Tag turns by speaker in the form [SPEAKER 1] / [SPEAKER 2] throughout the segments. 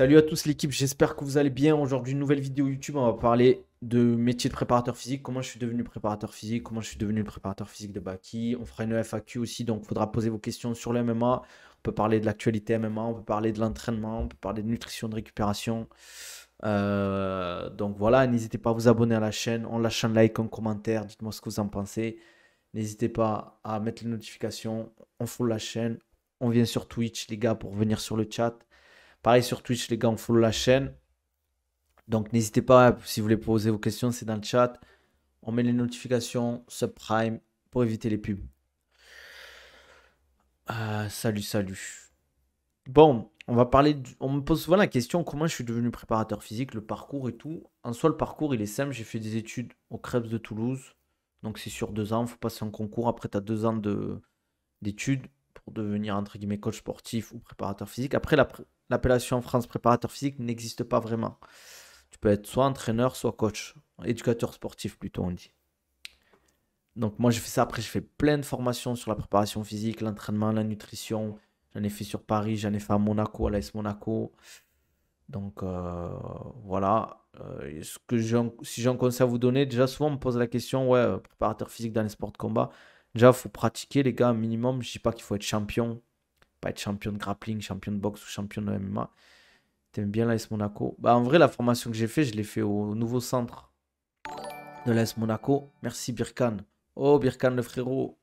[SPEAKER 1] Salut à tous l'équipe, j'espère que vous allez bien. Aujourd'hui, une nouvelle vidéo YouTube, on va parler de métier de préparateur physique, comment je suis devenu préparateur physique, comment je suis devenu le préparateur physique de Baki. On fera une FAQ aussi, donc il faudra poser vos questions sur le MMA. On peut parler de l'actualité MMA, on peut parler de l'entraînement, on peut parler de nutrition, de récupération. Donc voilà, n'hésitez pas à vous abonner à la chaîne, on lâche un like, un commentaire, dites-moi ce que vous en pensez. N'hésitez pas à mettre les notifications, on follow la chaîne, on vient sur Twitch les gars pour venir sur le chat. Pareil sur Twitch, les gars, on follow la chaîne. Donc n'hésitez pas, si vous voulez poser vos questions, c'est dans le chat. On met les notifications, subprime, pour éviter les pubs. Salut, salut. Bon, on va parler. On me pose souvent la question comment je suis devenu préparateur physique, le parcours et tout. En soi, le parcours, il est simple. J'ai fait des études au Krebs de Toulouse. Donc c'est sur 2 ans, il faut passer un concours. Après, tu as 2 ans d'études pour devenir, entre guillemets, coach sportif ou préparateur physique. Après, l'appellation en France préparateur physique n'existe pas vraiment. Tu peux être soit entraîneur, soit coach. Éducateur sportif plutôt, on dit. Donc moi, j'ai fait ça. Après, j'ai fait plein de formations sur la préparation physique, l'entraînement, la nutrition. J'en ai fait sur Paris, j'en ai fait à Monaco, à l'AS Monaco. Donc voilà. Si j'ai un conseil à vous donner, déjà souvent on me pose la question, ouais, préparateur physique dans les sports de combat. Déjà, il faut pratiquer, les gars, un minimum. Je ne dis pas qu'il faut être champion, pas être champion de grappling, champion de boxe ou champion de MMA. T'aimes bien l'AS Monaco? Bah, en vrai, la formation que j'ai fait, je l'ai fait au nouveau centre de l'AS Monaco. Merci Birkan. Oh, Birkan le frérot.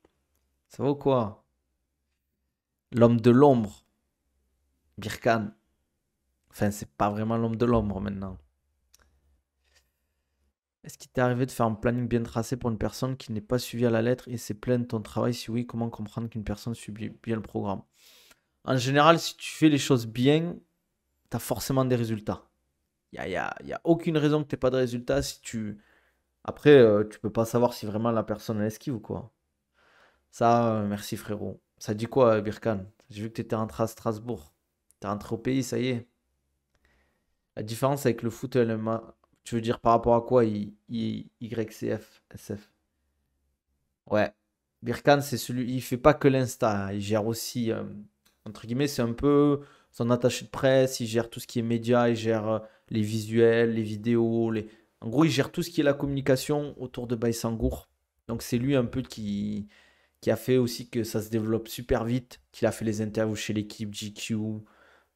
[SPEAKER 1] Ça va ou quoi? L'homme de l'ombre, Birkan. Enfin, c'est pas vraiment l'homme de l'ombre maintenant. Est-ce qu'il t'est arrivé de faire un planning bien tracé pour une personne qui n'est pas suivie à la lettre et c'est plein de ton travail? Si oui, comment comprendre qu'une personne suit bien le programme? En général, si tu fais les choses bien, tu as forcément des résultats. Il y a aucune raison que tu n'aies pas de résultats si tu... Après, tu peux pas savoir si vraiment la personne elle esquive ou quoi. Ça, merci frérot. Ça dit quoi, Birkan? J'ai vu que tu étais rentré à Strasbourg. T'es rentré au pays, ça y est. La différence avec le foot et le MMA, tu veux dire par rapport à quoi YCF, SF? Ouais. Birkan, c'est celui, il fait pas que l'Insta, hein. Il gère aussi, entre guillemets, c'est un peu son attaché de presse, il gère tout ce qui est média, il gère les visuels, les vidéos, en gros, il gère tout ce qui est la communication autour de Baïsangour. Donc c'est lui un peu qui a fait aussi que ça se développe super vite, qu'il a fait les interviews chez l'équipe GQ,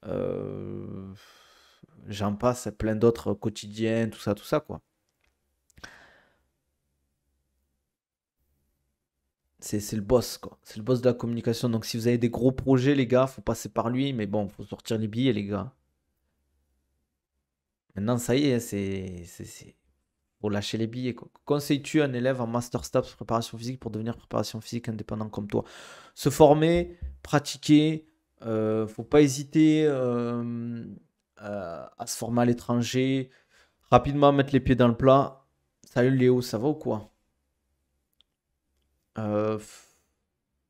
[SPEAKER 1] euh, j'en passe, plein d'autres quotidiens, tout ça, quoi. C'est le boss, quoi. C'est le boss de la communication. Donc, si vous avez des gros projets, les gars, faut passer par lui. Mais bon, faut sortir les billets, les gars. Maintenant, ça y est, faut lâcher les billets, quoi. Conseilles-tu un élève en Master Staps préparation physique pour devenir préparation physique indépendant comme toi? Se former, pratiquer, faut pas hésiter à se former à l'étranger, rapidement mettre les pieds dans le plat. Salut Léo, ça va ou quoi? Euh,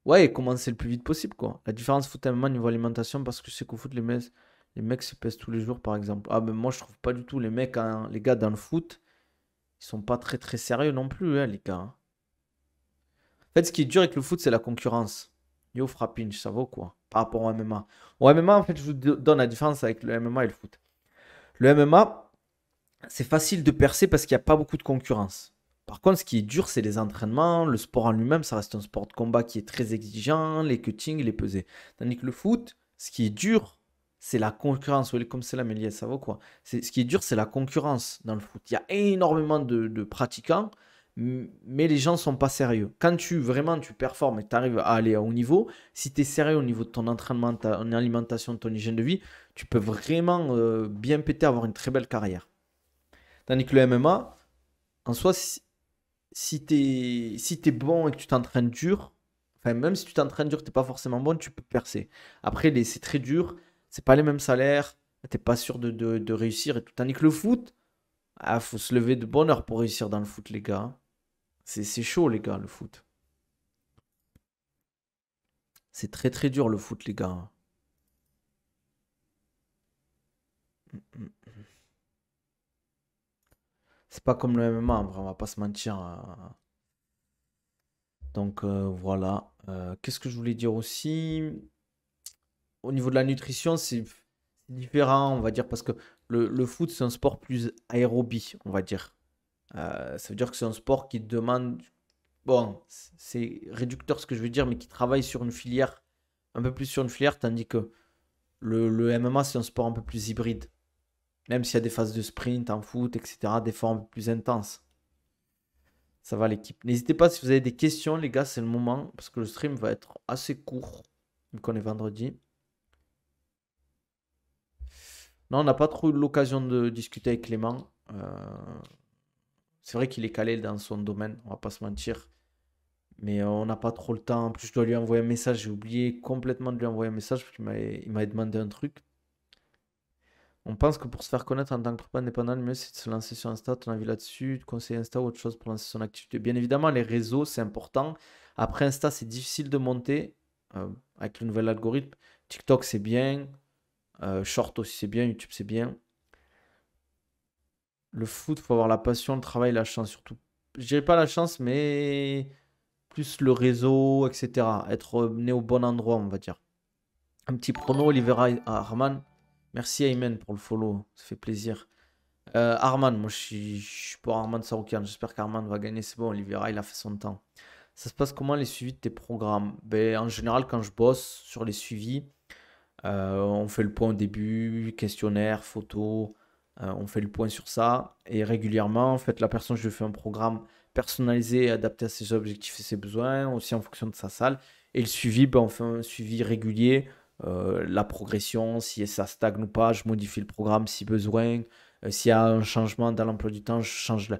[SPEAKER 1] Ouais, et commencer le plus vite possible, quoi. La différence foot MMA niveau alimentation, parce que je sais qu'au foot, les mecs se pèsent tous les jours, par exemple. Ah, mais moi, je trouve pas du tout. Les mecs, hein, les gars dans le foot, ils sont pas très très sérieux non plus, hein, les gars, hein. En fait, ce qui est dur avec le foot, c'est la concurrence. Yo, Frappinch, ça vaut quoi? Par rapport au MMA. Au MMA, en fait, je vous donne la différence avec le MMA et le foot. Le MMA, c'est facile de percer parce qu'il n'y a pas beaucoup de concurrence. Par contre, ce qui est dur, c'est les entraînements. Le sport en lui-même, ça reste un sport de combat qui est très exigeant, les cuttings, les pesées. Tandis que le foot, ce qui est dur, c'est la concurrence. Oui, comme c'est la Méliès, ça vaut quoi? Ce qui est dur, c'est la concurrence dans le foot. Il y a énormément de pratiquants, mais les gens ne sont pas sérieux. Quand vraiment tu performes et tu arrives à aller à haut niveau, si tu es sérieux au niveau de ton entraînement, ton alimentation, ton hygiène de vie, tu peux vraiment bien péter, avoir une très belle carrière. Tandis que le MMA, en soi, si t'es bon et que tu t'entraînes dur, enfin, même si tu t'entraînes dur, t'es pas forcément bon, tu peux percer. Après, c'est très dur, c'est pas les mêmes salaires, t'es pas sûr de réussir et tout. Tandis que le foot, faut se lever de bonne heure pour réussir dans le foot, les gars. C'est chaud, les gars, le foot. C'est très très dur, le foot, les gars. Mm, mm. C'est pas comme le MMA, en vrai, on va pas se mentir, hein. Donc voilà. Qu'est-ce que je voulais dire aussi? Au niveau de la nutrition, c'est C'est différent, on va dire, parce que le foot, c'est un sport plus aérobie, on va dire. Ça veut dire que c'est un sport qui demande, bon, c'est réducteur ce que je veux dire, mais qui travaille sur une filière, un peu plus sur une filière, tandis que le MMA, c'est un sport un peu plus hybride. Même s'il y a des phases de sprint en foot, etc., des fois un peu plus intenses. Ça va l'équipe. N'hésitez pas si vous avez des questions, les gars, c'est le moment, parce que le stream va être assez court, vu qu'on est vendredi. Non, on n'a pas trop eu l'occasion de discuter avec Clément. C'est vrai qu'il est calé dans son domaine, on va pas se mentir. Mais on n'a pas trop le temps. En plus, je dois lui envoyer un message. J'ai oublié complètement de lui envoyer un message parce qu'il m'avait demandé un truc. On pense que pour se faire connaître en tant que indépendant, le mieux c'est de se lancer sur Insta. Ton avis là-dessus, de conseiller Insta ou autre chose pour lancer son activité. Bien évidemment, les réseaux, c'est important. Après, Insta, c'est difficile de monter avec le nouvel algorithme. TikTok, c'est bien. Short aussi, c'est bien. YouTube, c'est bien. Le foot, faut avoir la passion, le travail, la chance surtout. Je dirais pas la chance, mais plus le réseau, etc. Être né au bon endroit, on va dire. Un petit prono, Olivera Arman. Merci Aymen pour le follow, ça fait plaisir. Arman, moi je suis pour Arman Saroukian. J'espère qu'Arman va gagner. C'est bon, Olivera, il a fait son temps. Ça se passe comment les suivis de tes programmes? Ben, en général, quand je bosse sur les suivis, on fait le point au début, questionnaire, photo, on fait le point sur ça. Et régulièrement, en fait, la personne, je lui fais un programme personnalisé, adapté à ses objectifs et ses besoins, aussi en fonction de sa salle. Et le suivi, ben, on fait un suivi régulier, la progression, si ça stagne ou pas, je modifie le programme si besoin. S'il y a un changement dans l'emploi du temps, je change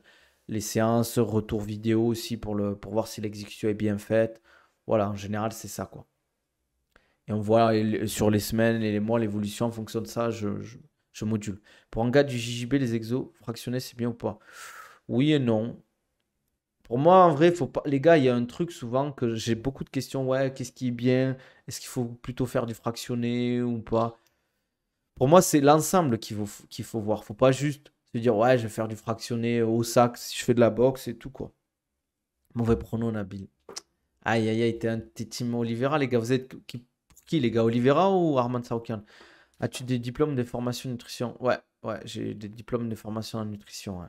[SPEAKER 1] les séances, retour vidéo aussi pour voir si l'exécution est bien faite. Voilà, en général, c'est ça, quoi. Et on voit sur les semaines et les mois l'évolution en fonction de ça, je module. Pour un gars du JJB, les exos fractionnés, c'est bien ou pas? Oui et non. Pour moi, en vrai, faut pas. Les gars, il y a un truc souvent que j'ai beaucoup de questions. Ouais, qu'est-ce qui est bien? Est-ce qu'il faut plutôt faire du fractionné ou pas? Pour moi, c'est l'ensemble qu'il faut voir. Faut pas juste se dire, ouais, je vais faire du fractionné au sac si je fais de la boxe et tout, quoi. Mauvais prono, Nabil. Aïe, aïe, aïe, t'es team Oliveira, les gars. Vous êtes pour qui, les gars? Oliveira ou Arman Saroukian? As-tu des diplômes de formation nutrition? Ouais, ouais, j'ai des diplômes de formation en nutrition, ouais.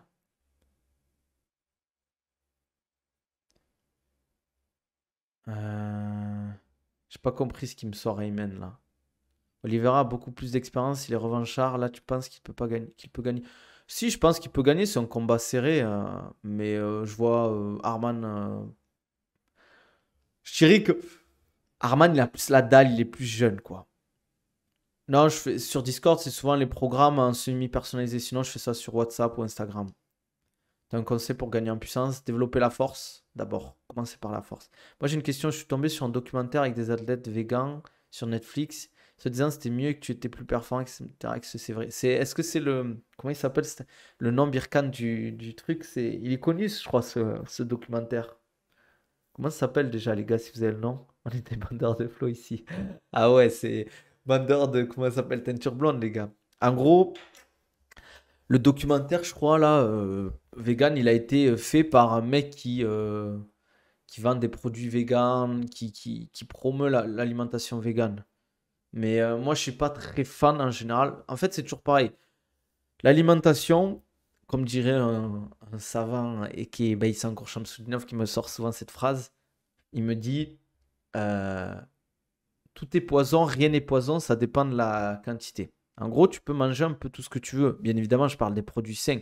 [SPEAKER 1] J'ai pas compris ce qui me sort Ayman là. Oliveira a beaucoup plus d'expérience, il est revanchard. Là, tu penses qu'il peut pas gagner, qu'il peut gagner? Si, je pense qu'il peut gagner. C'est un combat serré, mais je vois Arman. Je dirais que Arman, il a plus la dalle, il est plus jeune, quoi. Non, sur Discord, c'est souvent les programmes en semi-personnalisé. Sinon, je fais ça sur WhatsApp ou Instagram. T'as un conseil pour gagner en puissance? Développer la force d'abord. Commencer par la force. Moi, j'ai une question. Je suis tombé sur un documentaire avec des athlètes végans sur Netflix, se disant que c'était mieux et que tu étais plus performant, etc. C'est vrai. Est-ce que c'est le. Comment il s'appelle? Le nom Birkan du truc. Il est connu, je crois, ce documentaire. Comment ça s'appelle déjà, les gars, si vous avez le nom? On est des bandeurs de flow ici. Ah ouais, c'est bandeur de. Comment ça s'appelle? Teinture blonde, les gars. En gros. Le documentaire, je crois, là, vegan, il a été fait par un mec qui vend des produits vegan, qui promeut l'alimentation vegan. Mais moi, je suis pas très fan en général. En fait, c'est toujours pareil. L'alimentation, comme dirait un savant, et qui est Baïsan Shamsudinov, qui me sort souvent cette phrase, il me dit euh, tout est poison, rien n'est poison, ça dépend de la quantité. En gros, tu peux manger un peu tout ce que tu veux. Bien évidemment, je parle des produits sains.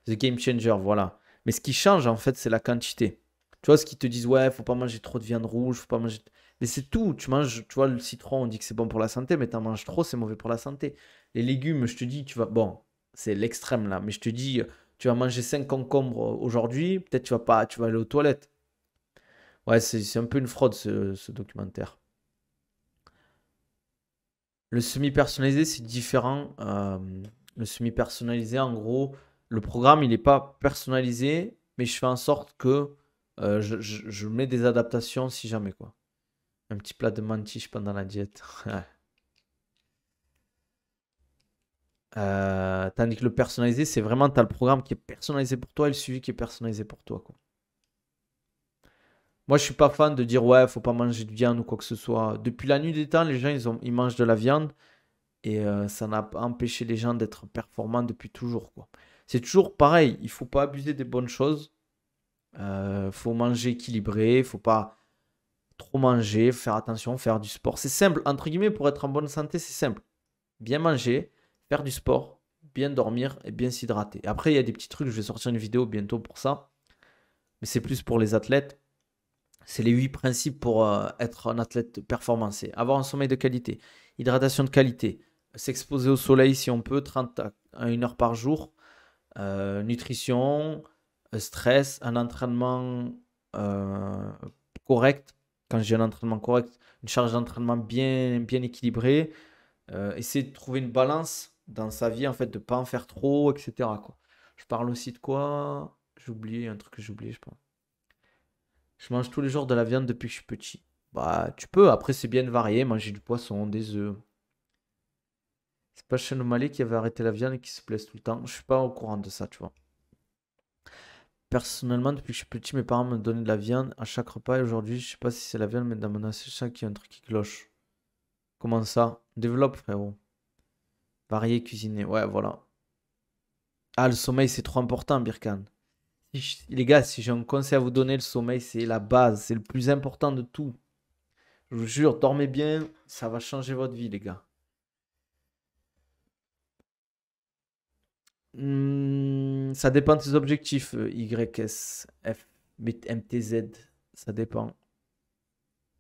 [SPEAKER 1] The Game Changer, voilà. Mais ce qui change, en fait, c'est la quantité. Tu vois, ce qu'ils te disent, ouais, faut pas manger trop de viande rouge, faut pas manger. Mais c'est tout. Tu manges, tu vois, le citron, on dit que c'est bon pour la santé, mais t'en manges trop, c'est mauvais pour la santé. Les légumes, je te dis, tu vas. Bon, c'est l'extrême là, mais je te dis, tu vas manger 5 concombres aujourd'hui, peut-être tu vas pas, tu vas aller aux toilettes. Ouais, c'est un peu une fraude ce documentaire. Le semi-personnalisé, c'est différent. Le semi-personnalisé, en gros, le programme, il n'est pas personnalisé, mais je fais en sorte que je mets des adaptations si jamais, quoi. Un petit plat de mantiche pendant la diète. Ouais. Tandis que le personnalisé, c'est vraiment, tu as le programme qui est personnalisé pour toi et le suivi qui est personnalisé pour toi, quoi. Moi, je suis pas fan de dire, ouais, faut pas manger de viande ou quoi que ce soit. Depuis la nuit des temps, les gens, ils mangent de la viande. Et ça n'a pas empêché les gens d'être performants depuis toujours, quoi. C'est toujours pareil, il faut pas abuser des bonnes choses. Faut manger équilibré, faut pas trop manger, faire attention, faire du sport. C'est simple, entre guillemets, pour être en bonne santé, c'est simple. Bien manger, faire du sport, bien dormir et bien s'hydrater. Après, il y a des petits trucs, je vais sortir une vidéo bientôt pour ça, mais c'est plus pour les athlètes. C'est les 8 principes pour être un athlète performant. C'est avoir un sommeil de qualité, hydratation de qualité, s'exposer au soleil si on peut, 30 à 1 heure par jour, nutrition, stress, un entraînement euh, correct. Quand je dis un entraînement correct, une charge d'entraînement bien équilibrée. Essayer de trouver une balance dans sa vie, en fait, de pas en faire trop, etc., quoi. Je parle aussi de quoi? J'ai oublié un truc que j'ai oublié, je pense. Je mange tous les jours de la viande depuis que je suis petit. Bah, tu peux, après, c'est bien varié, manger du poisson, des œufs. C'est pas Sean O'Malley qui avait arrêté la viande et qui se blesse tout le temps. Je suis pas au courant de ça, tu vois. Personnellement, depuis que je suis petit, mes parents me donnaient de la viande à chaque repas et aujourd'hui, je sais pas si c'est la viande, mais dans mon assiette, il y a un truc qui cloche. Comment ça? Développe, frérot. Varié, cuisiner. Ouais, voilà. Ah, le sommeil, c'est trop important, Birkan. Les gars, si j'ai un conseil à vous donner, le sommeil, c'est la base, c'est le plus important de tout. Je vous jure, dormez bien, ça va changer votre vie, les gars. Ça dépend de tes objectifs, YS, F, MTZ, ça dépend.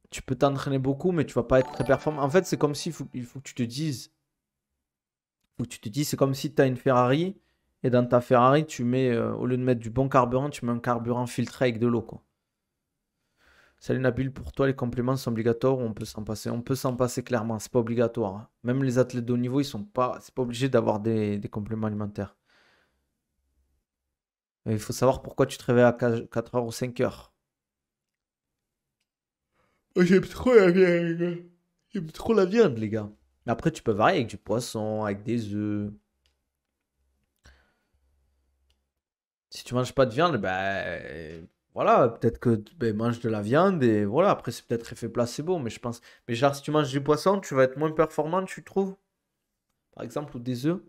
[SPEAKER 1] Tu peux t'entraîner beaucoup, mais tu vas pas être très performant. En fait, c'est comme si il faut que tu te dises, faut que tu te dis, c'est comme si tu as une Ferrari et dans ta Ferrari, tu mets, au lieu de mettre du bon carburant, tu mets un carburant filtré avec de l'eau, quoi. Salut Nabil, pour toi, les compléments sont obligatoires ou on peut s'en passer? On peut s'en passer clairement, c'est pas obligatoire, hein. Même les athlètes de haut niveau, ils sont pas, c'est pas obligé d'avoir des compléments alimentaires. Et il faut savoir pourquoi tu te réveilles à 4 heures ou 5 heures. Oh, j'aime trop la viande, les gars. J'aime trop la viande, les gars. Mais après, tu peux varier avec du poisson, avec des œufs. Si tu manges pas de viande, bah voilà, peut-être que ben, mange de la viande et voilà, après c'est peut-être effet placebo, mais je pense. Mais genre, si tu manges du poisson, tu vas être moins performant, tu trouves? Par exemple, ou des œufs.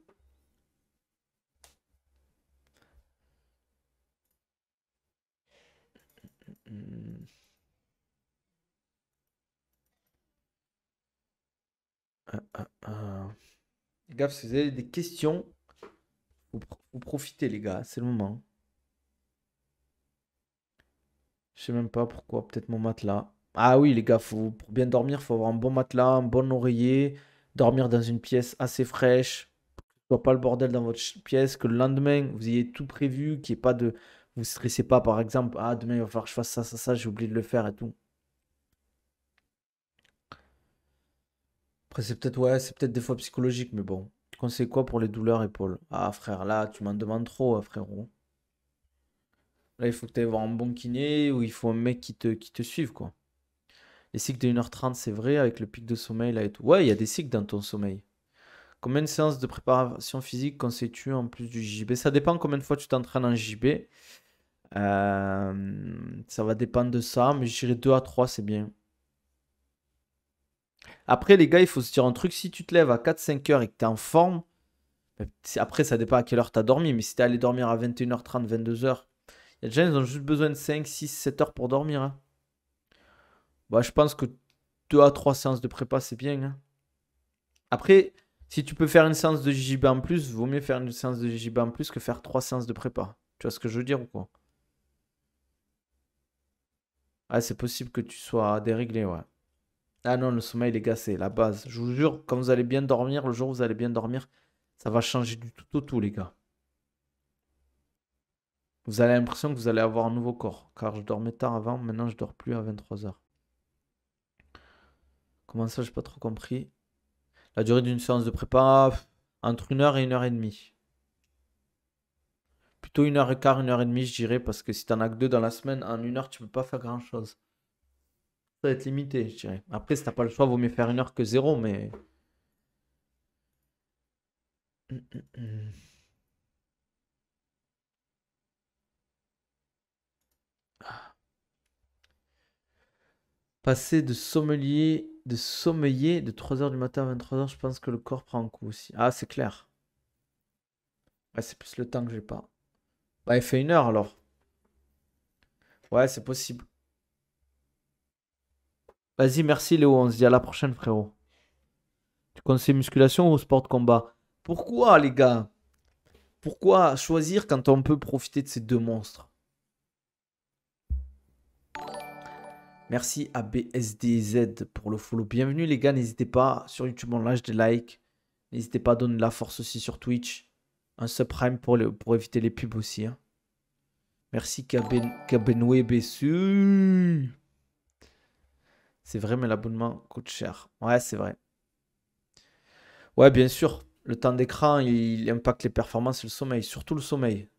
[SPEAKER 1] Hmm. Ah. Les gars, si vous avez des questions, vous profitez, les gars, c'est le moment. Je sais même pas pourquoi, peut-être mon matelas. Ah oui, les gars, pour bien dormir, il faut avoir un bon matelas, un bon oreiller, dormir dans une pièce assez fraîche, soit pas le bordel dans votre pièce, que le lendemain, vous ayez tout prévu, qu'il n'y ait pas de. Vous stressez pas, par exemple, ah, demain, il va falloir que je fasse ça, j'ai oublié de le faire et tout. Après, c'est peut-être, ouais, c'est peut-être des fois psychologique, mais bon. Tu conseilles quoi pour les douleurs épaules? Ah, frère, là, tu m'en demandes trop, frérot. Là, il faut que tu ailles voir un bon kiné ou il faut un mec qui te suive, quoi. Les cycles de 1h30, c'est vrai, avec le pic de sommeil, là et tout. Ouais, il y a des cycles dans ton sommeil. Combien de séances de préparation physique conseilles-tu en plus du JB? Ça dépend combien de fois tu t'entraînes en JB. Ça va dépendre de ça, mais je dirais 2 à 3, c'est bien. Après, les gars, il faut se dire un truc. Si tu te lèves à 4-5 heures et que tu es en forme, après, ça dépend à quelle heure tu as dormi. Mais si tu es allé dormir à 21h30, 22h, il y a des gens, ils ont juste besoin de 5, 6, 7 heures pour dormir, hein. Bah, je pense que 2 à 3 séances de prépa, c'est bien, hein. Après, si tu peux faire une séance de JJB en plus, vaut mieux faire une séance de JJB en plus que faire 3 séances de prépa. Tu vois ce que je veux dire ou quoi? Ah, c'est possible que tu sois déréglé, ouais. Ah non, le sommeil, les gars, c'est la base. Je vous jure, quand vous allez bien dormir, le jour où vous allez bien dormir, ça va changer du tout au tout, les gars. Vous avez l'impression que vous allez avoir un nouveau corps. Car je dormais tard avant, maintenant je dors plus à 23h. Comment ça, j'ai pas trop compris. La durée d'une séance de prépa, entre 1 heure et 1h30. Plutôt 1h15, 1h30, je dirais, parce que si t'en as que deux dans la semaine, en 1 heure, tu peux pas faire grand-chose. Ça va être limité, je dirais. Après, si t'as pas le choix, vaut mieux faire 1 heure que zéro, mais. Passer de sommelier de sommeiller de 3h du matin à 23h, je pense que le corps prend un coup aussi. Ah, c'est clair. Ouais, c'est plus le temps que j'ai pas. Bah, il fait 1 heure alors. Ouais, c'est possible. Vas-y, merci Léo, on se dit à la prochaine, frérot. Tu conseilles musculation ou sport de combat? Pourquoi, les gars? Pourquoi choisir quand on peut profiter de ces deux monstres? Merci à BSDZ pour le follow. Bienvenue les gars, n'hésitez pas sur YouTube, on lâche des likes. N'hésitez pas à donner de la force aussi sur Twitch. Un subprime pour éviter les pubs aussi, hein. Merci Kabenwe Bessu. C'est vrai, mais l'abonnement coûte cher. Ouais, c'est vrai. Ouais, bien sûr. Le temps d'écran, il impacte les performances et le sommeil. Surtout le sommeil.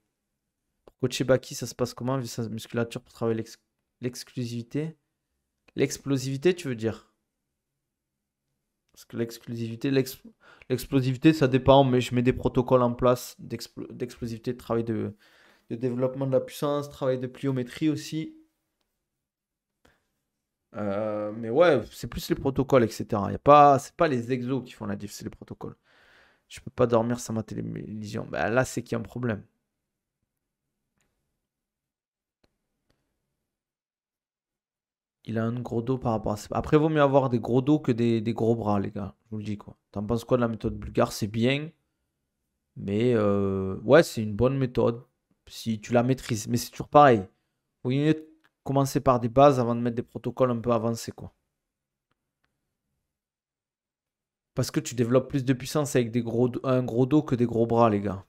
[SPEAKER 1] Pour coacher Baki, ça se passe comment vu sa musculature pour travailler l'exclusivité? L'explosivité, tu veux dire? Parce que l'explosivité, ça dépend, mais je mets des protocoles en place d'explosivité, de travail de développement de la puissance, travail de pliométrie aussi. Mais ouais, c'est plus les protocoles, etc. C'est pas les exos qui font la diff, c'est les protocoles. Je peux pas dormir sans ma télévision. Bah, là, c'est qu'il y a un problème. Il a un gros dos par rapport à ça. Après, il vaut mieux avoir des gros dos que des gros bras, les gars. Je vous le dis, quoi. T'en penses quoi de la méthode bulgare? C'est bien. Mais ouais, c'est une bonne méthode. Si tu la maîtrises. Mais c'est toujours pareil. Faut mieux commencer par des bases avant de mettre des protocoles un peu avancés, quoi. Parce que tu développes plus de puissance avec un gros dos que des gros bras, les gars.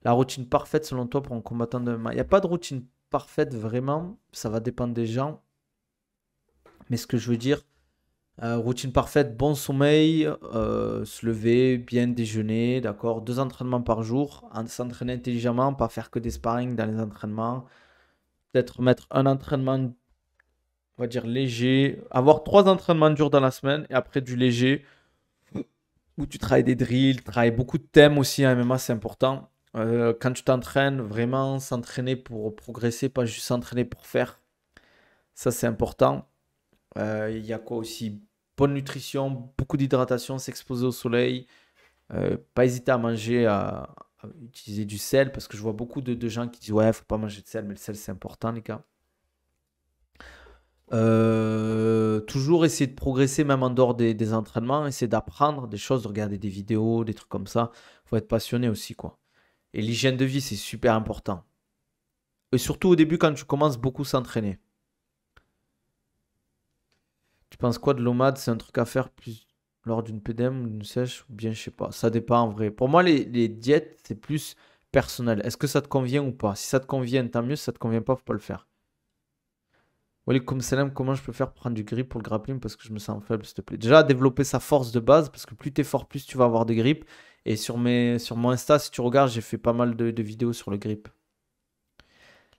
[SPEAKER 1] La routine parfaite selon toi pour un combattant de MMA. Il n'y a pas de routine parfaite vraiment. Ça va dépendre des gens. Mais ce que je veux dire, routine parfaite, bon sommeil, se lever, bien déjeuner, d'accord. 2 entraînements par jour, s'entraîner intelligemment, pas faire que des sparring dans les entraînements. Peut-être mettre un entraînement, on va dire léger, avoir 3 entraînements durs dans la semaine et après du léger où tu travailles des drills, travailles beaucoup de thèmes aussi en MMA, c'est important. Quand tu t'entraînes, vraiment s'entraîner pour progresser, pas juste s'entraîner pour faire. Ça, c'est important. Il y a quoi aussi? Bonne nutrition, beaucoup d'hydratation, s'exposer au soleil. Pas hésiter à manger, à utiliser du sel, parce que je vois beaucoup de gens qui disent ouais, faut pas manger de sel, mais le sel c'est important, les gars. Toujours essayer de progresser, même en dehors des entraînements, essayer d'apprendre des choses, de regarder des vidéos, des trucs comme ça. Faut être passionné aussi, quoi. Et l'hygiène de vie, c'est super important. Et surtout au début, quand tu commences beaucoup s'entraîner. Tu penses quoi de l'OMAD? C'est un truc à faire plus lors d'une PDM ou d'une sèche ou bien je sais pas. Ça dépend en vrai. Pour moi, les diètes, c'est plus personnel. Est-ce que ça te convient ou pas? Si ça te convient, tant mieux. Si ça te convient pas, faut pas le faire. Comme Salam, comment je peux faire pour prendre du grip pour le grappling parce que je me sens faible, s'il te plaît. Déjà, développer sa force de base parce que plus t'es fort, plus tu vas avoir de grip. Et sur mon Insta, si tu regardes, j'ai fait pas mal de vidéos sur le grip.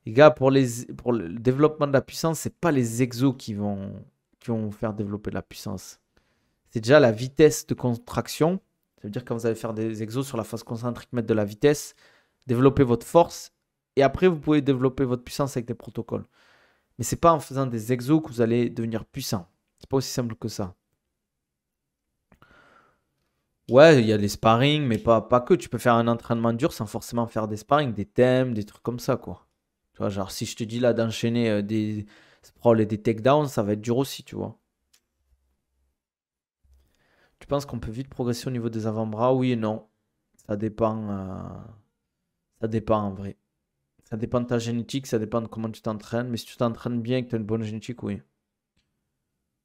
[SPEAKER 1] Les gars, pour le développement de la puissance, c'est pas les exos qui vont faire développer de la puissance. C'est déjà la vitesse de contraction. Ça veut dire quand vous allez faire des exos sur la phase concentrique, mettre de la vitesse, développer votre force. Et après, vous pouvez développer votre puissance avec des protocoles. Mais c'est pas en faisant des exos que vous allez devenir puissant. C'est pas aussi simple que ça. Ouais, il y a des sparring, mais pas que. Tu peux faire un entraînement dur sans forcément faire des sparring, des thèmes, des trucs comme ça, quoi. Tu vois, genre, si je te dis là d'enchaîner des sprawls et des takedowns, ça va être dur aussi, tu vois. Tu penses qu'on peut vite progresser au niveau des avant-bras? Oui et non. Ça dépend, ça dépend en vrai. Ça dépend de ta génétique, ça dépend de comment tu t'entraînes. Mais si tu t'entraînes bien et que tu as une bonne génétique, oui.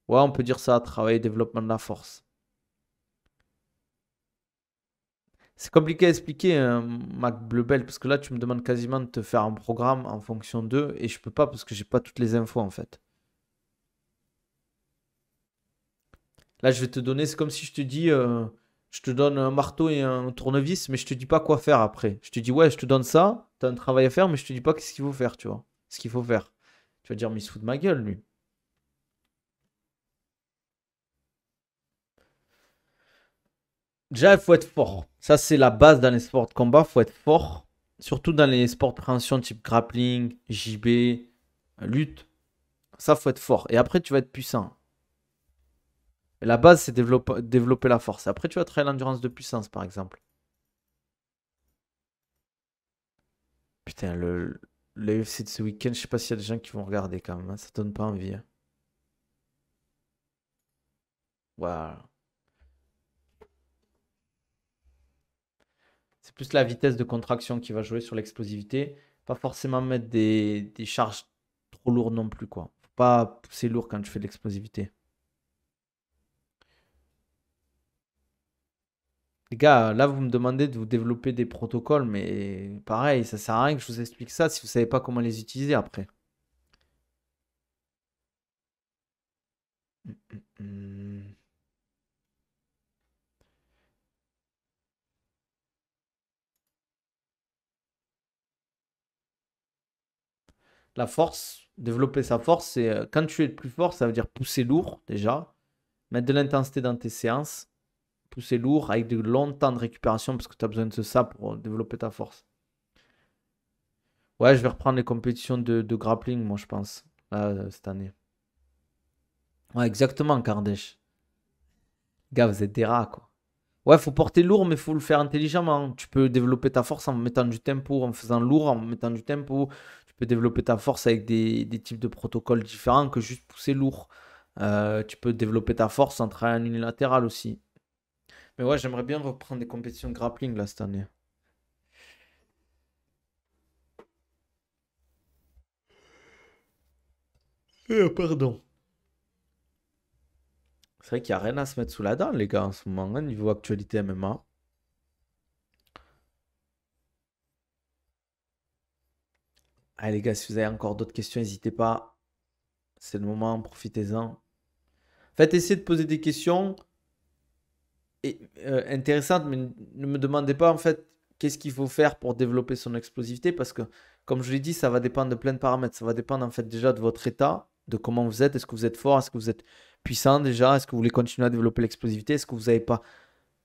[SPEAKER 1] Ouais, on peut dire ça, travailler développement de la force. C'est compliqué à expliquer, Mac Bleu Bell, parce que là, tu me demandes quasiment de te faire un programme en fonction d'eux, et je peux pas parce que j'ai pas toutes les infos en fait. Là, je vais te donner, c'est comme si je te dis, je te donne un marteau et un tournevis, mais je te dis pas quoi faire après. Je te dis, ouais, je te donne ça, t'as un travail à faire, mais je te dis pas qu'est-ce qu'il faut faire, tu vois. Ce qu'il faut faire. Tu vas dire, mais il se fout de ma gueule, lui. Déjà, il faut être fort. Ça, c'est la base dans les sports de combat, il faut être fort. Surtout dans les sports de préhension type grappling, JB, lutte. Ça, faut être fort. Et après, tu vas être puissant. Et la base, c'est développer la force. Après, tu vas travailler l'endurance de puissance, par exemple. Putain, le UFC de ce week-end, je sais pas s'il y a des gens qui vont regarder quand même, hein. Ça donne pas envie, hein. Voilà. C'est plus la vitesse de contraction qui va jouer sur l'explosivité. Pas forcément mettre des charges trop lourdes non plus, quoi. Faut pas pousser lourd quand tu fais de l'explosivité. Les gars, là, vous me demandez de vous développer des protocoles, mais pareil, ça sert à rien que je vous explique ça si vous savez pas comment les utiliser après. Hmm. La force, développer sa force, c'est quand tu es le plus fort, ça veut dire pousser lourd déjà, mettre de l'intensité dans tes séances, pousser lourd avec de longs temps de récupération parce que tu as besoin de ça pour développer ta force. Ouais, je vais reprendre les compétitions de grappling, moi, je pense, là, cette année. Ouais, exactement, Kardec. Gars, vous êtes des rats, quoi. Ouais, faut porter lourd, mais faut le faire intelligemment. Tu peux développer ta force en mettant du tempo, en faisant lourd, en mettant du tempo. Tu peux développer ta force avec des types de protocoles différents que juste pousser lourd. Tu peux développer ta force en travaillant en unilatéral aussi. Mais ouais, j'aimerais bien reprendre des compétitions de grappling là cette année. Pardon. C'est vrai qu'il n'y a rien à se mettre sous la dent, les gars, en ce moment, hein, niveau actualité MMA. Allez, les gars, si vous avez encore d'autres questions, n'hésitez pas. C'est le moment, profitez-en. Faites essayer de poser des questions intéressantes, mais ne me demandez pas en fait qu'est-ce qu'il faut faire pour développer son explosivité, parce que, comme je l'ai dit, ça va dépendre de plein de paramètres. Ça va dépendre en fait déjà de votre état, de comment vous êtes. Est-ce que vous êtes fort? Est-ce que vous êtes puissant déjà? Est-ce que vous voulez continuer à développer l'explosivité? Est-ce que vous n'avez pas,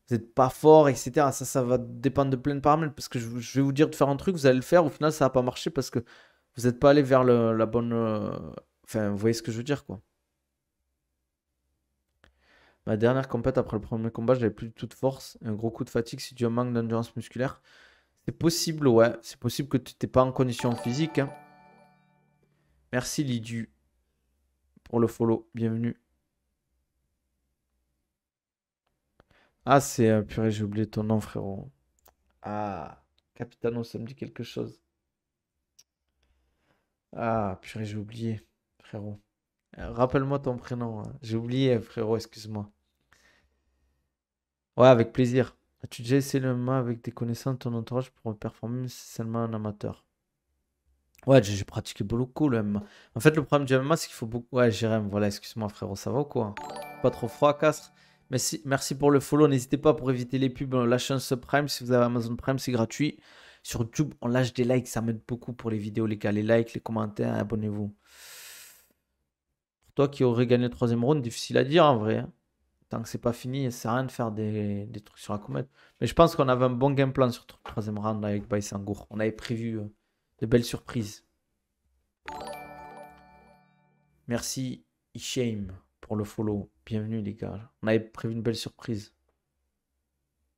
[SPEAKER 1] vous n'êtes pas fort, etc. Ça va dépendre de plein de paramètres, parce que je vais vous dire de faire un truc, vous allez le faire, au final, ça va pas marcher parce que vous n'êtes pas allé vers la bonne. Enfin, vous voyez ce que je veux dire, quoi. Ma dernière compète après le premier combat, j'avais plus du tout de force. Un gros coup de fatigue, c'est dû à un manque d'endurance musculaire. C'est possible, ouais. C'est possible que tu n'étais pas en condition physique, hein. Merci Lidu pour le follow. Bienvenue. Ah, c'est purée, j'ai oublié ton nom, frérot. Ah, Capitano, ça me dit quelque chose. Ah, purée, j'ai oublié, frérot. Rappelle-moi ton prénom, hein. J'ai oublié, frérot, excuse-moi. Ouais, avec plaisir. As-tu déjà essayé le MMA avec des connaissances de ton entourage pour performer, même si c'est seulement un amateur? Ouais, j'ai pratiqué beaucoup le MMA. En fait, le problème du MMA, c'est qu'il faut beaucoup. Ouais, Jérém, voilà, excuse-moi, frérot, ça va ou quoi? Pas trop froid, Castres? Merci pour le follow. N'hésitez pas pour éviter les pubs, lâchez un subprime. Si vous avez Amazon Prime, c'est gratuit. Sur YouTube, on lâche des likes, ça m'aide beaucoup pour les vidéos, les gars. Les likes, les commentaires, abonnez-vous. Pour toi qui aurais gagné le troisième round, difficile à dire en vrai, hein. Tant que c'est pas fini, ça sert à rien de faire des trucs sur la comète. Mais je pense qu'on avait un bon game plan sur le troisième round là, avec Baïsangour. On avait prévu de belles surprises. Merci Ishame pour le follow. Bienvenue les gars. On avait prévu une belle surprise.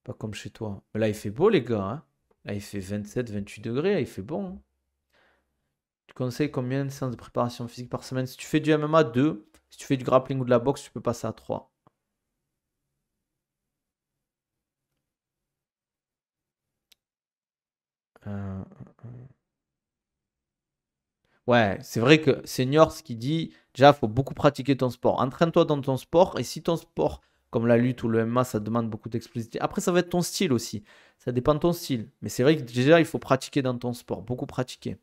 [SPEAKER 1] Pas comme chez toi. Mais là il fait beau les gars, hein. Là il fait 27-28 degrés, là, il fait bon, hein. Tu conseilles combien de séances de préparation physique par semaine? Si tu fais du MMA, 2. Si tu fais du grappling ou de la boxe, tu peux passer à 3. Euh, Ouais, c'est vrai que senior, ce qu'il dit, déjà, il faut beaucoup pratiquer ton sport. Entraîne-toi dans ton sport, et si ton sport, comme la lutte ou le MMA, ça demande beaucoup d'explosivité, après, ça va être ton style aussi. Ça dépend de ton style. Mais c'est vrai que déjà, il faut pratiquer dans ton sport, beaucoup pratiquer.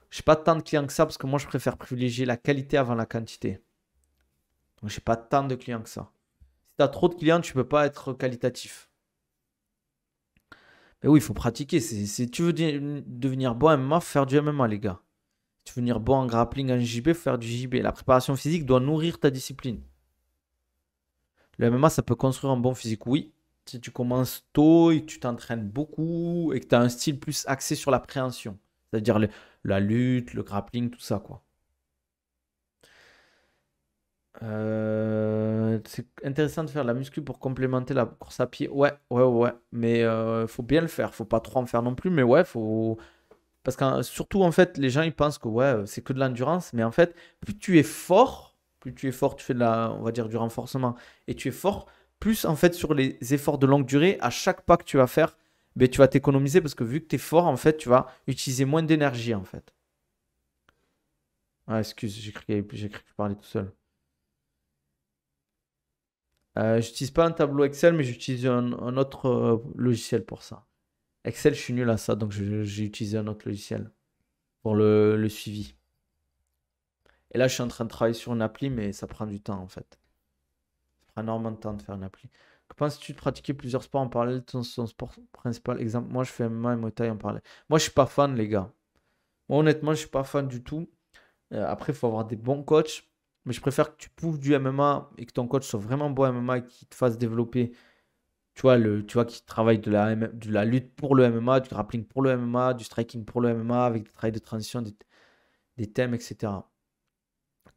[SPEAKER 1] Je n'ai pas tant de clients que ça, parce que moi, je préfère privilégier la qualité avant la quantité. Donc, je n'ai pas tant de clients que ça. Si tu as trop de clients, tu ne peux pas être qualitatif. Mais oui, il faut pratiquer. Si tu veux devenir bon en MMA, faut faire du MMA, les gars. Si tu veux devenir bon en grappling, en JB, faut faire du JB. La préparation physique doit nourrir ta discipline. Le MMA, ça peut construire un bon physique, oui. Si tu commences tôt et que tu t'entraînes beaucoup et que tu as un style plus axé sur l'appréhension. C'est-à-dire la lutte, le grappling, tout ça, quoi. C'est intéressant de faire de la muscu pour complémenter la course à pied. Ouais, ouais, ouais. Mais faut bien le faire. Faut pas trop en faire non plus. Mais ouais, faut. Parce que surtout, en fait, les gens, ils pensent que ouais, c'est que de l'endurance. Mais en fait, plus tu es fort, tu fais de la, on va dire, du renforcement et tu es fort, plus en fait, sur les efforts de longue durée, à chaque pas que tu vas faire, ben, tu vas t'économiser parce que vu que tu es fort, en fait, tu vas utiliser moins d'énergie, en fait. Ah, excuse, j'ai cru que je parlais tout seul. J'utilise pas un tableau Excel, mais j'utilise un autre logiciel pour ça. Excel, je suis nul à ça, donc j'ai utilisé un autre logiciel pour le suivi. Et là, je suis en train de travailler sur une appli, mais ça prend du temps en fait. Ça prend énormément de temps de faire une appli. Que penses-tu de pratiquer plusieurs sports en parallèle de ton sport principal? Exemple, moi, je fais MMA et Muay Thai en parallèle. Moi, je suis pas fan, les gars. Moi, honnêtement, je suis pas fan du tout. Après, il faut avoir des bons coachs. Mais je préfère que tu poufs du MMA et que ton coach soit vraiment bon MMA et qu'il te fasse développer. Tu vois, qui travaille de la lutte pour le MMA, du grappling pour le MMA, du striking pour le MMA, avec du travail de transition, des thèmes, etc.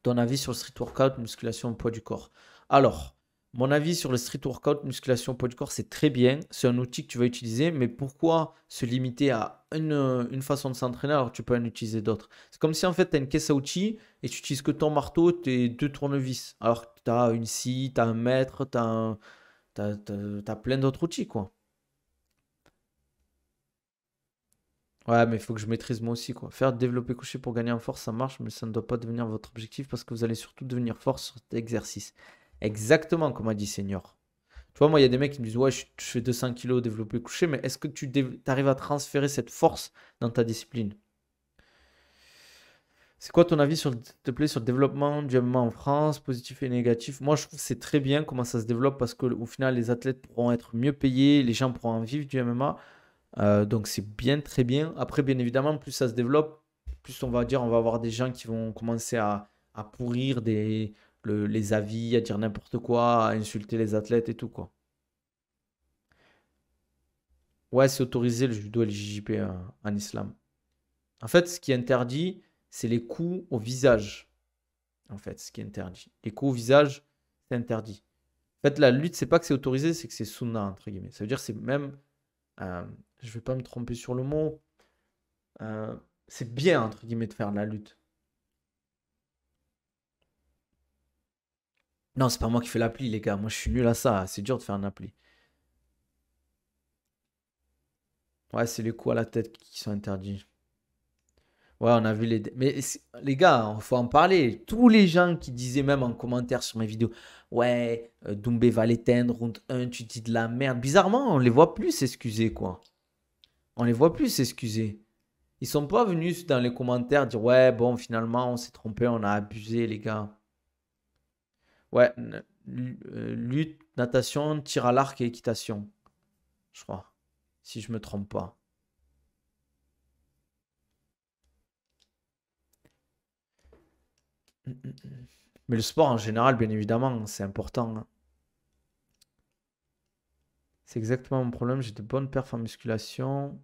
[SPEAKER 1] Ton avis sur le street workout, musculation, poids du corps. Alors, mon avis sur le street workout, musculation, poids du corps, c'est très bien. C'est un outil que tu vas utiliser, mais pourquoi se limiter à une façon de s'entraîner alors que tu peux en utiliser d'autres? C'est comme si en fait tu as une caisse à outils et tu utilises que ton marteau, tes deux tournevis. Alors que tu as une scie, tu as un mètre, t'as plein d'autres outils, quoi. Ouais, mais il faut que je maîtrise moi aussi, quoi. Faire développer coucher pour gagner en force, ça marche, mais ça ne doit pas devenir votre objectif parce que vous allez surtout devenir fort sur cet exercice. Exactement, comme a dit Senior. Tu vois, moi, il y a des mecs qui me disent, ouais, je fais 200 kilos développé couché, mais est-ce que tu arrives à transférer cette force dans ta discipline? C'est quoi ton avis, s'il te plaît, sur le développement du MMA en France, positif et négatif? Moi, je trouve que c'est très bien comment ça se développe parce qu'au final, les athlètes pourront être mieux payés, les gens pourront en vivre du MMA. Donc c'est bien, très bien. Après, bien évidemment, plus ça se développe, plus on va dire, on va avoir des gens qui vont commencer à pourrir les avis, à dire n'importe quoi, à insulter les athlètes et tout, quoi. Ouais, c'est autorisé le judo et le JJP en islam. En fait, ce qui est interdit, c'est les coups au visage. En fait, ce qui est interdit. Les coups au visage, c'est interdit. En fait, la lutte, c'est pas que c'est autorisé, c'est que c'est sunna, entre guillemets. Ça veut dire que c'est même, euh, je vais pas me tromper sur le mot, euh, c'est bien, entre guillemets, de faire de la lutte. Non, c'est pas moi qui fais l'appli, les gars. Moi, je suis nul à ça. C'est dur de faire une appli. Ouais, c'est les coups à la tête qui sont interdits. Ouais, on a vu les. Mais les gars, il faut en parler. Tous les gens qui disaient même en commentaire sur mes vidéos, ouais, Doumbé va l'éteindre, round 1, tu dis de la merde. Bizarrement, on les voit plus s'excuser, quoi. On les voit plus s'excuser. Ils sont pas venus dans les commentaires dire, ouais, bon, finalement, on s'est trompé, on a abusé, les gars. Ouais, lutte, natation, tir à l'arc et équitation, je crois. Si je me trompe pas. Mm, mm, mm. Mais le sport en général, bien évidemment, c'est important, hein. C'est exactement mon problème. J'ai de bonnes perfs en musculation.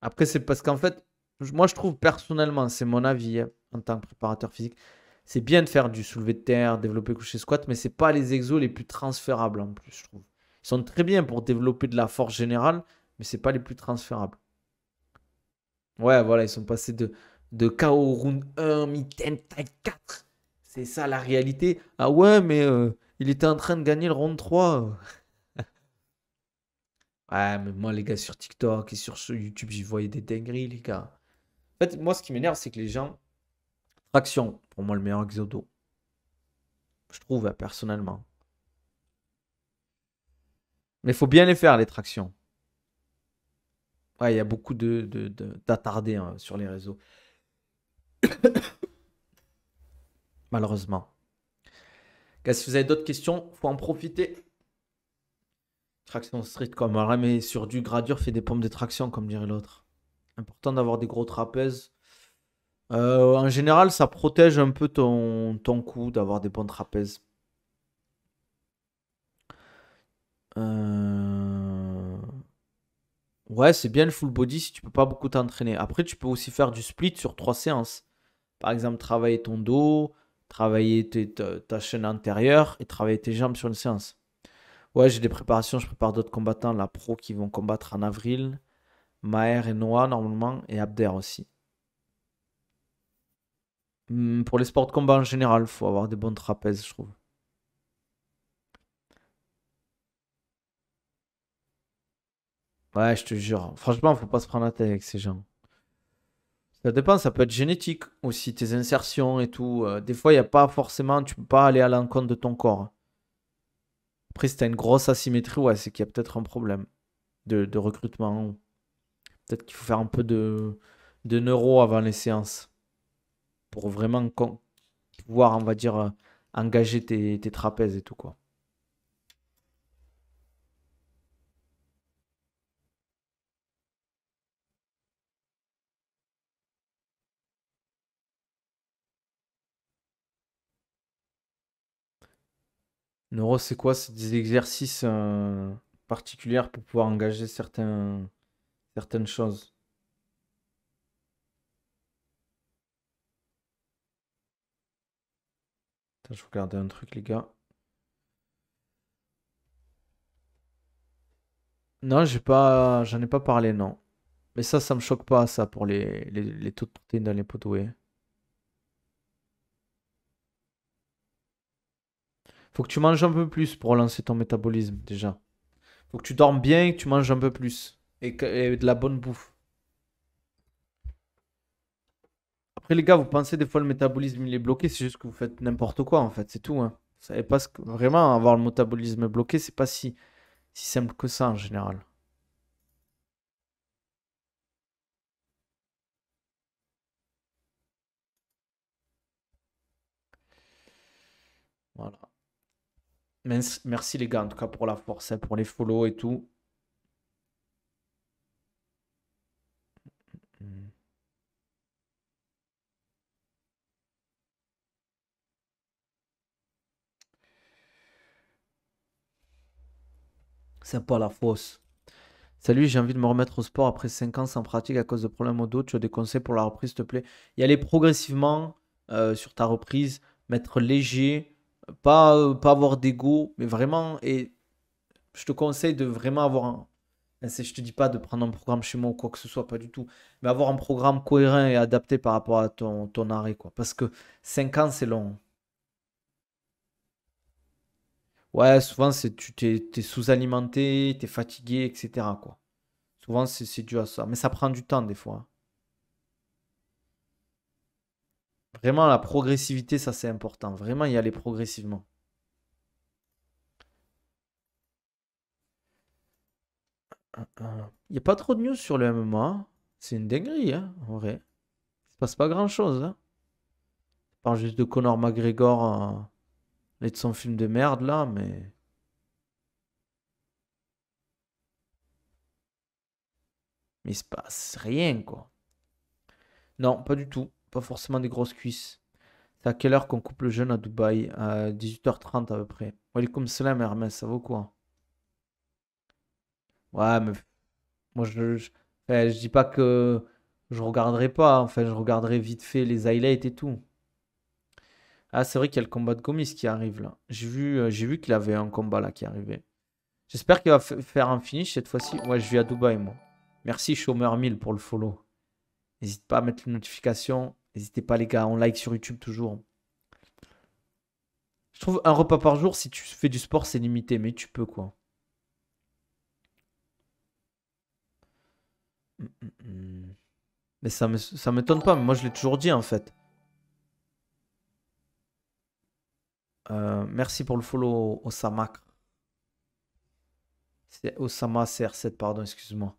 [SPEAKER 1] Après, c'est parce qu'en fait, moi, je trouve personnellement, c'est mon avis hein, en tant que préparateur physique, c'est bien de faire du soulevé de terre, développer coucher squat, mais c'est pas les exos les plus transférables en plus, je trouve. Ils sont très bien pour développer de la force générale, mais c'est pas les plus transférables. Ouais, voilà, ils sont passés de KO round 1, mid-10, taille 4. C'est ça la réalité. Ah ouais, mais il était en train de gagner le round 3. Ouais, mais moi, les gars, sur TikTok et sur YouTube, j'y voyais des dingueries, les gars. En fait, moi, ce qui m'énerve, c'est que les gens. Traction, pour moi, le meilleur exodo. Je trouve, hein, personnellement. Mais il faut bien les faire, les tractions. Ouais, il y a beaucoup d'attardés hein, sur les réseaux, malheureusement. Gars, si vous avez d'autres questions, faut en profiter. Traction street, comme on mais sur du gradure, fait des pompes de traction, comme dirait l'autre. Important d'avoir des gros trapèzes. En général, ça protège un peu ton cou d'avoir des bons trapèzes. Euh, Ouais, c'est bien le full body si tu peux pas beaucoup t'entraîner. Après, tu peux aussi faire du split sur 3 séances. Par exemple, travailler ton dos, travailler ta chaîne antérieure et travailler tes jambes sur une séance. Ouais, j'ai des préparations, je prépare d'autres combattants, la pro qui vont combattre en avril, Maher et Noah normalement, et Abder aussi. Pour les sports de combat en général, faut avoir des bons trapèzes, je trouve. Ouais, je te jure. Franchement, faut pas se prendre la tête avec ces gens. Ça dépend, ça peut être génétique aussi, tes insertions et tout. Des fois, il n'y a pas forcément, tu peux pas aller à l'encontre de ton corps. Après, si t'as une grosse asymétrie, ouais, c'est qu'il y a peut-être un problème de recrutement. Peut-être qu'il faut faire un peu de neuro avant les séances pour vraiment pouvoir, on va dire, engager tes trapèzes et tout, quoi. Neuro, c'est quoi? C'est des exercices particuliers pour pouvoir engager certaines choses. Attends, je vais regarder un truc, les gars. Non, j'en ai pas parlé, non. Mais ça me choque pas, ça, pour les taux de protéines dans les pots de whey. Faut que tu manges un peu plus pour relancer ton métabolisme, déjà. Faut que tu dormes bien et que tu manges un peu plus. Et de la bonne bouffe. Après, les gars, vous pensez des fois le métabolisme il est bloqué, c'est juste que vous faites n'importe quoi, en fait, c'est tout, hein. Vous savez pas vraiment avoir le métabolisme bloqué, c'est pas si simple que ça en général. Voilà. Merci les gars, en tout cas pour la force, hein, pour les follow et tout. Hmm. C'est pas la fausse. Salut, j'ai envie de me remettre au sport après 5 ans sans pratique à cause de problèmes au dos. Tu as des conseils pour la reprise, s'il te plaît? Y aller progressivement sur ta reprise, mettre léger, pas avoir d'ego, mais vraiment, et je te conseille de vraiment avoir je te dis pas de prendre un programme chez moi ou quoi que ce soit, pas du tout, mais avoir un programme cohérent et adapté par rapport à ton arrêt, quoi. Parce que 5 ans, c'est long. Ouais, souvent, t'es sous-alimenté, t'es fatigué, etc., quoi. Souvent, c'est dû à ça. Mais ça prend du temps, des fois. Vraiment, la progressivité, ça c'est important. Vraiment y aller progressivement. Il n'y a pas trop de news sur le MMA. C'est une dinguerie, hein, en vrai. Il se passe pas grand-chose, hein. On parle juste de Conor McGregor et de son film de merde, là, mais il se passe rien, quoi. Non, pas du tout. Pas forcément des grosses cuisses. C'est à quelle heure qu'on coupe le jeûne à Dubaï? À 18h30 à peu près. Walaikum salam, Hermès, ça vaut quoi? Ouais, mais moi, enfin, je dis pas que je regarderai pas. Enfin, je regarderai vite fait les highlights et tout. Ah, c'est vrai qu'il y a le combat de Gomis qui arrive là. J'ai vu qu'il avait un combat là qui arrivait. J'espère qu'il va faire un finish cette fois-ci. Ouais, je vis à Dubaï, moi. Merci, Chômeur 1000 pour le follow. N'hésite pas à mettre les notifications. N'hésitez pas, les gars. On like sur YouTube toujours. Je trouve un repas par jour, si tu fais du sport, c'est limité, mais tu peux quoi. Mm, mm, mm. Mais ça m'étonne pas, mais moi je l'ai toujours dit en fait. Merci pour le follow, Osama. C'est Osama CR7, pardon, excuse-moi.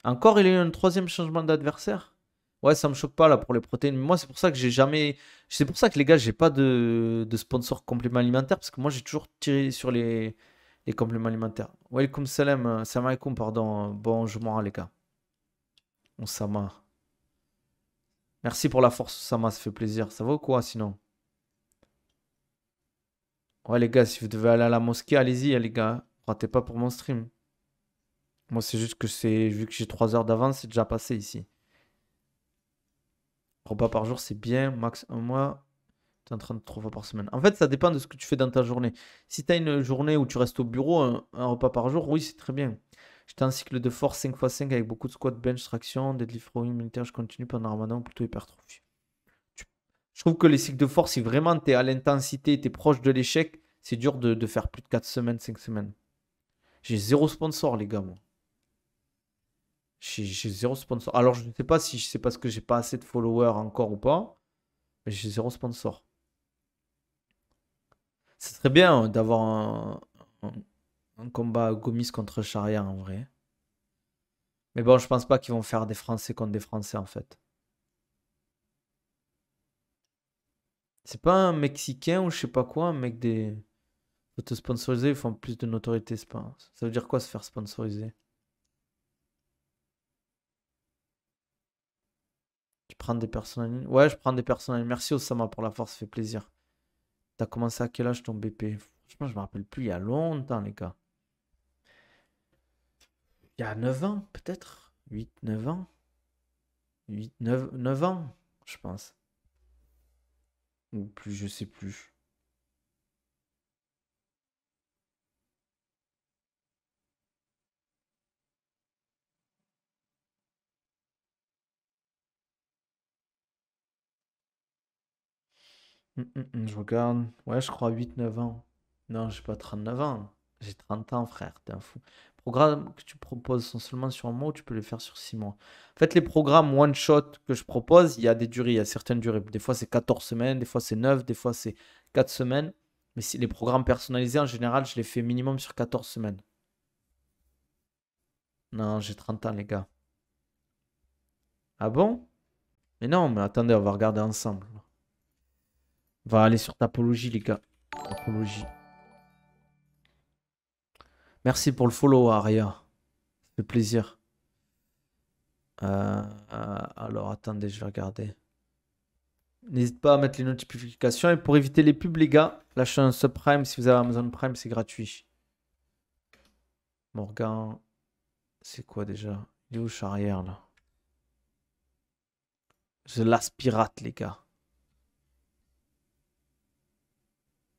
[SPEAKER 1] Encore, il y a eu un troisième changement d'adversaire? Ouais, ça me choque pas là pour les protéines. Moi, c'est pour ça que j'ai jamais. C'est pour ça que les gars, j'ai pas de sponsor complément alimentaire parce que moi, j'ai toujours tiré sur les compléments alimentaires. Welcome salam, salam alaikum, pardon. Bonjour, les gars. Osama. Merci pour la force, Osama, ça fait plaisir. Ça va ou quoi sinon? Ouais, les gars, si vous devez aller à la mosquée, allez-y, les gars. Ratez pas pour mon stream. Moi, c'est juste que vu que j'ai 3 heures d'avance, c'est déjà passé ici. Repas par jour, c'est bien, max un mois. Tu es en train de 3 fois par semaine. En fait, ça dépend de ce que tu fais dans ta journée. Si tu as une journée où tu restes au bureau, un repas par jour, oui, c'est très bien. J'étais en cycle de force 5x5 avec beaucoup de squat, bench, traction, deadlift, rowing, militaire, je continue pendant le ramadan, plutôt hypertrophie. Tu- Je trouve que les cycles de force, si vraiment tu es à l'intensité, tu es proche de l'échec, c'est dur de faire plus de 4 semaines, 5 semaines. J'ai zéro sponsor, les gars, moi. J'ai zéro sponsor. Alors, je ne sais pas si c'est parce que j'ai pas assez de followers encore ou pas, mais j'ai zéro sponsor. Ce serait bien d'avoir un combat Gomis contre Charia en vrai. Mais bon, je pense pas qu'ils vont faire des Français contre des Français en fait. C'est pas un Mexicain ou je sais pas quoi, un mec des. Faut te sponsoriser, ils font plus de notoriété, c'est pas. Ça veut dire quoi se faire sponsoriser? Tu prends des personnes en ligne? Ouais, je prends des personnes en ligne. Merci Osama pour la force, ça fait plaisir. T'as commencé à quel âge ton BP? Franchement, je me rappelle plus, il y a longtemps, les gars. Il y a 9 ans, peut-être? 8, 9 ans? 8, 9 ans, je pense. Ou plus, je sais plus. Je regarde. Ouais, je crois 8, 9 ans. Non, j'ai pas 39 ans. J'ai 30 ans, frère. T'es un fou. Programmes que tu proposes sont seulement sur un mois ou tu peux les faire sur 6 mois. En fait, les programmes one shot que je propose, il y a des durées, il y a certaines durées. Des fois, c'est 14 semaines, des fois, c'est 9, des fois, c'est 4 semaines. Mais si les programmes personnalisés, en général, je les fais minimum sur 14 semaines. Non, j'ai 30 ans, les gars. Ah bon? Mais non, mais attendez, on va regarder ensemble. On va aller sur Tapologie, les gars. Tapologie. Merci pour le follow, Aria. Ça fait plaisir. Alors, attendez, je vais regarder. N'hésite pas à mettre les notifications. Et pour éviter les pubs, les gars, lâchez un subprime. Si vous avez Amazon Prime, c'est gratuit. Morgan, c'est quoi déjà? Il est où Charrière, là? Je l'aspirate, les gars.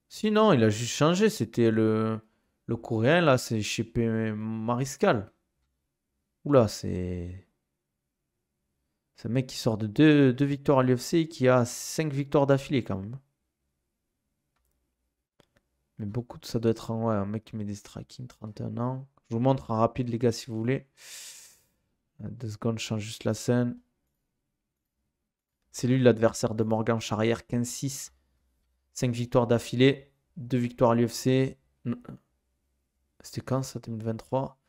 [SPEAKER 1] Sinon, il a juste changé. C'était le coréen, là, c'est chez Mariscal. Oula, c'est un mec qui sort de deux victoires à l'UFC et qui a 5 victoires d'affilée, quand même. Mais beaucoup de ça doit être ouais, un mec qui met des striking, 31 ans. Je vous montre en rapide, les gars, si vous voulez. 2 secondes, je change juste la scène. C'est lui l'adversaire de Morgan Charrière, 15-6. 5 victoires d'affilée, 2 victoires à l'UFC. C'était quand ça, 2023?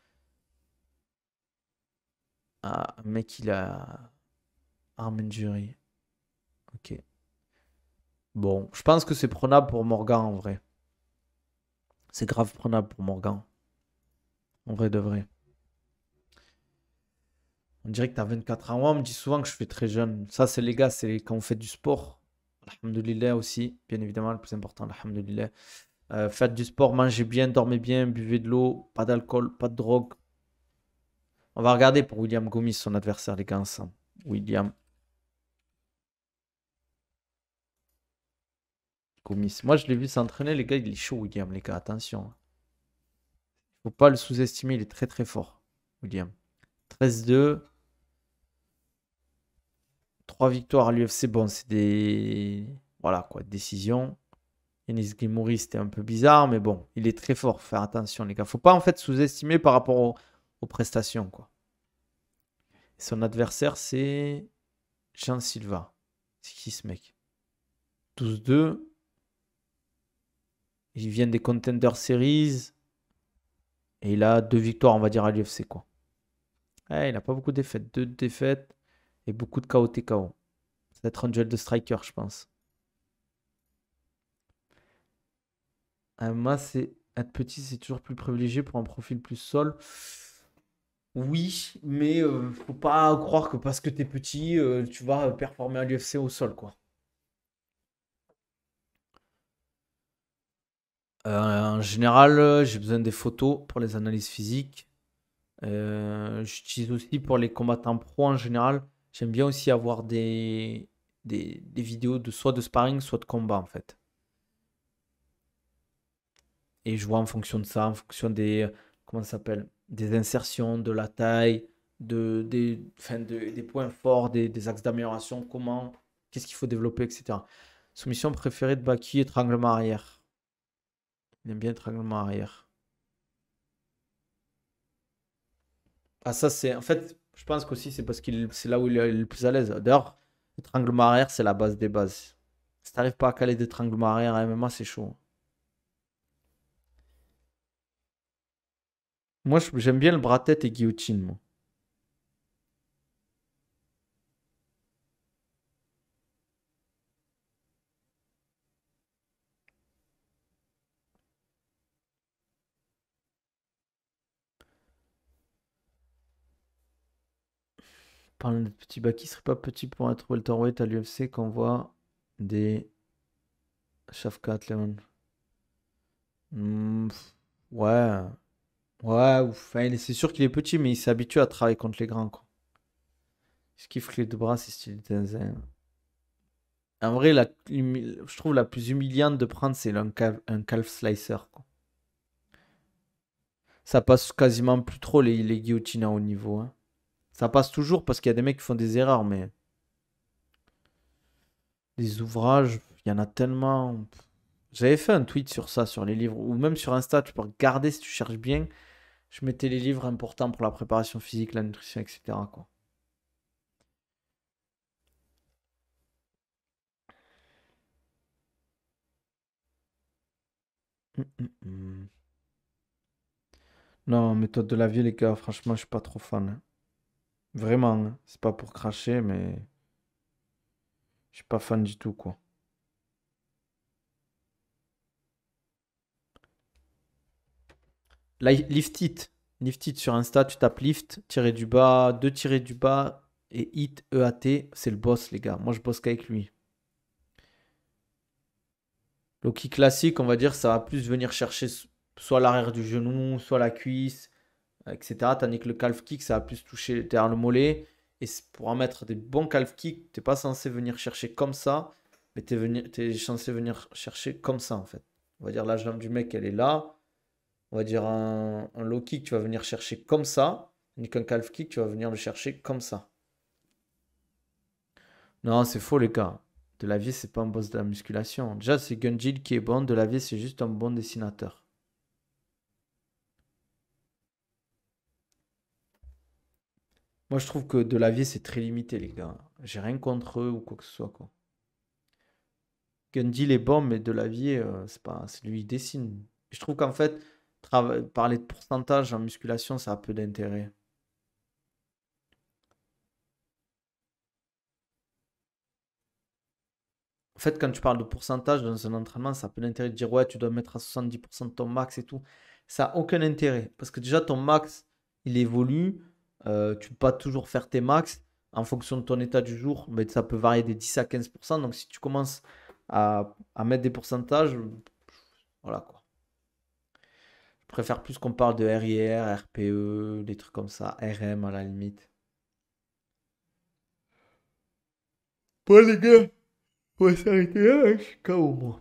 [SPEAKER 1] Ah, un mec, il a arm injury. Ok. Bon, je pense que c'est prenable pour Morgan en vrai. C'est grave prenable pour Morgan. En vrai de vrai. On dirait que tu as 24 ans. Moi, on me dit souvent que je fais très jeune. Ça, c'est les gars, c'est quand on fait du sport. Alhamdulillah aussi, bien évidemment, le plus important, alhamdulillah. Faites du sport, mangez bien, dormez bien, buvez de l'eau, pas d'alcool, pas de drogue. On va regarder pour William Gomis, son adversaire, les gars, ensemble. William Gomis. Moi, je l'ai vu s'entraîner, les gars, il est chaud, William, les gars, attention. Faut pas le sous-estimer, il est très très fort, William. 13-2, 3 victoires à l'UFC, bon, c'est des. Voilà, quoi, décision. Yanis Grimouri, c'était un peu bizarre, mais bon, il est très fort. Faut faire attention, les gars. Faut pas en fait sous-estimer par rapport aux prestations, quoi. Et son adversaire, c'est Jean Silva. C'est qui ce mec? 12-2. Il vient des Contender Series. Et il a 2 victoires, on va dire, à l'UFC, quoi. Ouais, il n'a pas beaucoup de défaites. 2 défaites et beaucoup de KO TKO. Ça va être un duel de striker, je pense. Moi, c'est être petit, c'est toujours plus privilégié pour un profil plus sol. Oui, mais faut pas croire que parce que t'es petit, tu vas performer à l'UFC au sol, quoi. En général, j'ai besoin des photos pour les analyses physiques. J'utilise aussi pour les combattants pro en général. J'aime bien aussi avoir des des vidéos de soit de sparring, soit de combat en fait. Et je vois en fonction de ça, en fonction des, comment ça s'appelle, des insertions, de la taille, des points forts, des axes d'amélioration, qu'est-ce qu'il faut développer, etc. Soumission préférée de Baki, étranglement arrière. Il aime bien étranglement arrière. Ah, ça, c'est. En fait, je pense qu'aussi, c'est parce que c'est là où il est le plus à l'aise. D'ailleurs, l'étranglement arrière, c'est la base des bases. Si t'arrives pas à caler d'étranglement arrière à MMA, c'est chaud. Moi, j'aime bien le bras-tête et guillotine, moi. Parlant de petit Baki, serait pas petit pour être welterweight à l'UFC qu'on voit des Shafkat Leon. Ouais, ouais, enfin, c'est sûr qu'il est petit, mais il s'est habitué à travailler contre les grands, quoi. Je kiffe que les deux bras, c'est stylé Tenzin. En vrai, je trouve la plus humiliante de prendre, c'est un calf slicer, quoi. Ça passe quasiment plus trop les guillotines à haut niveau, hein. Ça passe toujours parce qu'il y a des mecs qui font des erreurs, mais des ouvrages, il y en a tellement. J'avais fait un tweet sur ça, sur les livres, ou même sur Insta, tu peux regarder si tu cherches bien. Je mettais les livres importants pour la préparation physique, la nutrition, etc., quoi. Hum. Non, méthode de la vie, les gars, franchement, je suis pas trop fan, hein. Vraiment, hein. C'est pas pour cracher, mais je suis pas fan du tout, quoi. Lift It. Lift It sur Insta, tu tapes lift, tiré du bas, deux tirés du bas, et hit, EAT, c'est le boss, les gars. Moi, je bosse qu'avec lui. Loki classique, on va dire, ça va plus venir chercher soit l'arrière du genou, soit la cuisse, etc. Tandis que le calf kick, ça va plus toucher derrière le mollet. Et pour en mettre des bons calf kicks, t'es pas censé venir chercher comme ça, mais t'es censé venir chercher comme ça, en fait. On va dire la jambe du mec, elle est là. On va dire un low kick, tu vas venir chercher comme ça. Tandis qu'un calf kick, tu vas venir le chercher comme ça. Non, c'est faux, les gars. De la vie, c'est pas un boss de la musculation. Déjà, c'est Gunjil qui est bon. De la vie, c'est juste un bon dessinateur. Moi, je trouve que de la vie, c'est très limité, les gars. J'ai rien contre eux ou quoi que ce soit, quoi. Gunjil est bon, mais de la vie, c'est pas, c'est lui, il dessine. Je trouve qu'en fait, parler de pourcentage en musculation, ça a peu d'intérêt. En fait, quand tu parles de pourcentage dans un entraînement, ça a peu d'intérêt de dire, ouais, tu dois mettre à 70% de ton max et tout. Ça n'a aucun intérêt. Parce que déjà, ton max, il évolue. Tu ne peux pas toujours faire tes max. En fonction de ton état du jour, mais ça peut varier des 10 à 15%. Donc, si tu commences à mettre des pourcentages, voilà quoi. Je préfère plus qu'on parle de RIR, RPE, des trucs comme ça, RM à la limite. Bon, les gars, on va s'arrêter là, hein, je suis KO, moi.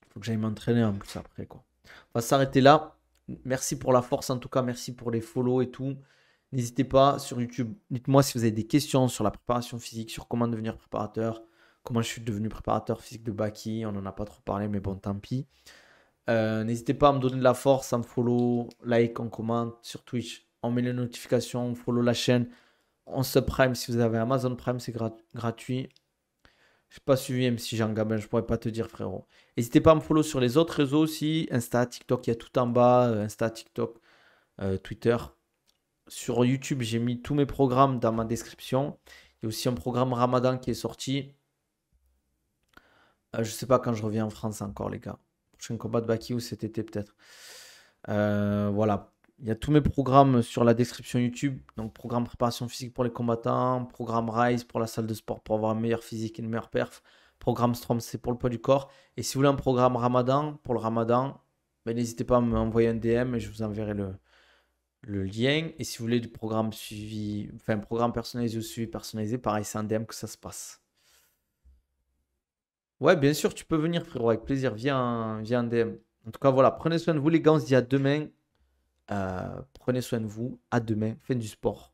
[SPEAKER 1] Faut que j'aille m'entraîner en plus après, quoi. On va s'arrêter là. Merci pour la force, en tout cas. Merci pour les follow et tout. N'hésitez pas sur YouTube. Dites-moi si vous avez des questions sur la préparation physique, sur comment devenir préparateur, comment je suis devenu préparateur physique de Baki. On n'en a pas trop parlé, mais bon, tant pis. N'hésitez pas à me donner de la force, à me follow, like, on commente sur Twitch. On met les notifications, on follow la chaîne. On se prime si vous avez Amazon Prime, c'est gratuit. Je n'ai pas suivi MC Jean Gabin, je pourrais pas te dire, frérot. N'hésitez pas à me follow sur les autres réseaux aussi. Insta, TikTok, il y a tout en bas. Insta, TikTok, Twitter. Sur YouTube, j'ai mis tous mes programmes dans ma description. Il y a aussi un programme Ramadan qui est sorti. Je ne sais pas quand je reviens en France encore, les gars. Prochain combat de Baki ou cet été peut-être. Voilà. Il y a tous mes programmes sur la description YouTube. Donc, programme préparation physique pour les combattants, programme Rise pour la salle de sport pour avoir un meilleur physique et une meilleure perf, programme Strom, c'est pour le poids du corps. Et si vous voulez un programme Ramadan, pour le Ramadan, ben, n'hésitez pas à m'envoyer un DM et je vous enverrai le lien. Et si vous voulez du programme suivi, enfin, programme personnalisé ou suivi personnalisé, pareil, c'est en DM que ça se passe. Ouais, bien sûr, tu peux venir, frérot, avec plaisir. Viens en DM. En tout cas, voilà, prenez soin de vous, les gars. On se dit à demain. Prenez soin de vous. À demain. Faites du sport.